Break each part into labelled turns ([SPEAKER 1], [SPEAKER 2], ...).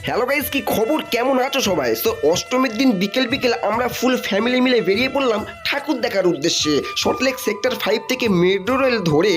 [SPEAKER 1] Hello guys, কি খবর? কেমন আছো সবাই? সো অষ্টমীর দিন বিকেল বিকেল আমরা ফুল ফ্যামিলি মিলে বেরিয়ে পড়লাম ঠাকুর দেখার উদ্দেশ্যে। সল্টলেক সেক্টর 5 থেকে মেট্রো রেল ধরে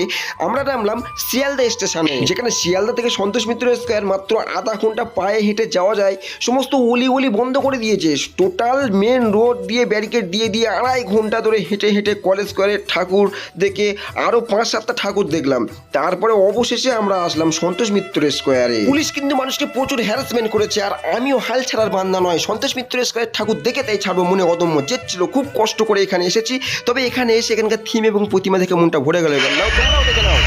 [SPEAKER 1] আমরা নামলাম শিয়ালদা স্টেশনে, যেখানে শিয়ালদা থেকে সন্তোষ মিত্র স্কোয়ার মাত্র আধা ঘন্টা পায়ে হেঁটে যাওয়া যায়। সমস্ত অলি গলি বন্ধ করে দিয়েছে, টোটাল মেন রোড দিয়ে ব্যারিকেড দিয়ে দিয়ে 2.5 ঘন্টা ধরে হেঁটে হেঁটে কলেজ স্কোয়ারে ঠাকুর দেখে আরও 5-7টা ঠাকুর দেখলাম। তারপরে অবশেষে আমরা আসলাম সন্তোষ মিত্র স্কোয়ারে। পুলিশ কিন্তু মানুষকে প্রচুর হ্যারাসমেন্ট করেছে, আর আমিও হাল ছাড়ার বান্দা নয়। সন্তোষ মিত্র স্কোয়ারের ঠাকুর দেখে তাই ছাড়বো, মনে অদম্য জেদ ছিল। খুব কষ্ট করে এখানে এসেছি, তবে এখানে এসে এখানকার থিম এবং প্রতিমা দেখে মনটা ভরে গেল। এবার নাও, তোমরাও দেখে নাও।